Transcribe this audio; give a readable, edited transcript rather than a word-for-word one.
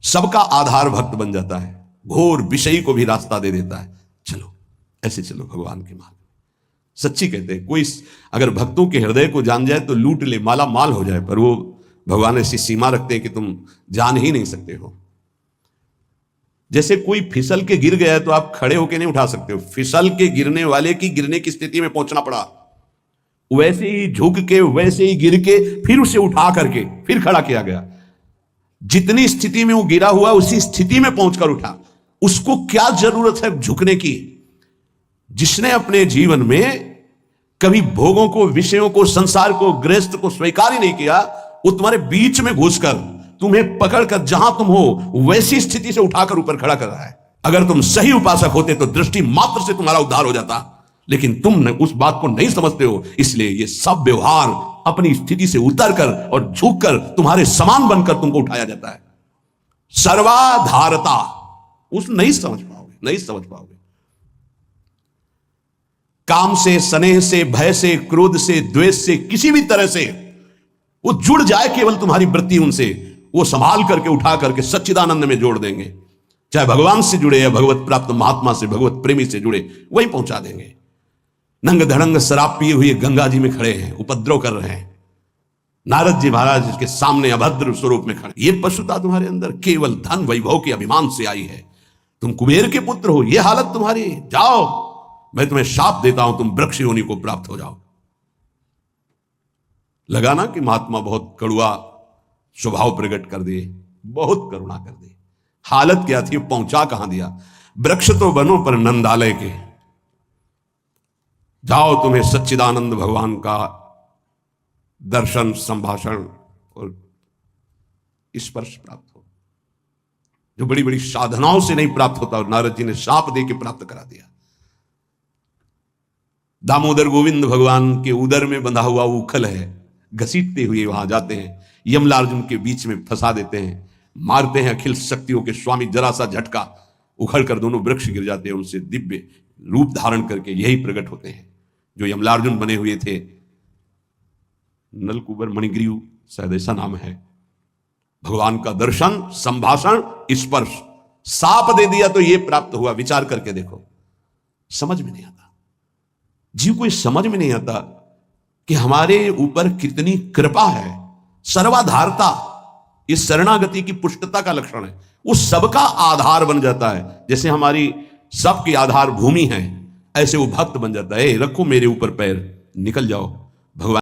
सबका आधार भक्त बन जाता है, घोर विषयी को भी रास्ता दे देता है। चलो ऐसे चलो भगवान के मार्ग। सच्ची कहते हैं, कोई अगर भक्तों के हृदय को जान जाए तो लूट ले, माला माल हो जाए, पर वो भगवान ऐसी सीमा रखते हैं कि तुम जान ही नहीं सकते हो। जैसे कोई फिसल के गिर गया है तो आप खड़े होकर नहीं उठा सकते हो, फिसल के गिरने वाले की गिरने की स्थिति में पहुंचना पड़ा, वैसे ही झुक के वैसे ही गिर के फिर उसे उठा करके फिर खड़ा किया गया। जितनी स्थिति में वो गिरा हुआ उसी स्थिति में पहुंचकर उठा। उसको क्या जरूरत है झुकने की? जिसने अपने जीवन में कभी भोगों को, विषयों को, संसार को, गृहस्थ को स्वीकार ही नहीं किया, वो तुम्हारे बीच में घुसकर तुम्हें पकड़कर जहां तुम हो वैसी स्थिति से उठाकर ऊपर खड़ा कर रहा है। अगर तुम सही उपासक होते तो दृष्टि मात्र से तुम्हारा उद्धार हो जाता, लेकिन तुम उस बात को नहीं समझते हो, इसलिए ये सब व्यवहार अपनी स्थिति से उतरकर और झुककर तुम्हारे समान बनकर तुमको उठाया जाता है। सर्वाधारता उस नहीं समझ पाओगे, नहीं समझ पाओगे। काम से, स्नेह से, भय से, क्रोध से, द्वेष से, किसी भी तरह से वो जुड़ जाए केवल तुम्हारी वृत्ति उनसे, वो संभाल करके उठा करके सच्चिदानंद में जोड़ देंगे। चाहे भगवान से जुड़े या भगवत प्राप्त महात्मा से, भगवत प्रेमी से जुड़े, वहीं पहुंचा देंगे। नंग धड़ंग शराब पिए हुए गंगा जी में खड़े हैं, उपद्रव कर रहे हैं, नारद जी महाराज के सामने अभद्र स्वरूप में खड़े। ये पशुता तुम्हारे अंदर केवल धन वैभव के अभिमान से आई है। तुम कुबेर के पुत्र हो, ये हालत तुम्हारी। जाओ, मैं तुम्हें शाप देता हूं, तुम वृक्ष योनि को प्राप्त हो जाओ। लगाना कि महात्मा बहुत कड़ुआ स्वभाव प्रकट कर दे, बहुत करुणा कर दे। हालत क्या थी, पहुंचा कहां दिया? वृक्ष तो बनो पर नंदालय के। जाओ, तुम्हें सच्चिदानंद भगवान का दर्शन, संभाषण और स्पर्श प्राप्त हो, जो बड़ी बड़ी साधनाओं से नहीं प्राप्त होता। और नारद जी ने शाप दे के प्राप्त करा दिया। दामोदर गोविंद भगवान के उदर में बंधा हुआ उखल है, घसीटते हुए वहां जाते हैं, यमलार्जुन के बीच में फंसा देते हैं, मारते हैं अखिल शक्तियों के स्वामी, जरा सा झटका उखड़कर दोनों वृक्ष गिर जाते हैं। उनसे दिव्य रूप धारण करके यही प्रकट होते हैं जो यमलार्जुन बने हुए थे। नलकुबर मणिग्रीव शायद ऐसा नाम है। भगवान का दर्शन, संभाषण, स्पर्श, साप दे दिया तो यह प्राप्त हुआ। विचार करके देखो, समझ में नहीं आता। जीव को समझ में नहीं आता कि हमारे ऊपर कितनी कृपा है। सर्वाधारता इस शरणागति की पुष्टता का लक्षण है। वो सबका आधार बन जाता है। जैसे हमारी सबकी आधार भूमि है, ऐसे वो भक्त बन जाता है। रखो मेरे ऊपर पैर, निकल जाओ। भगवान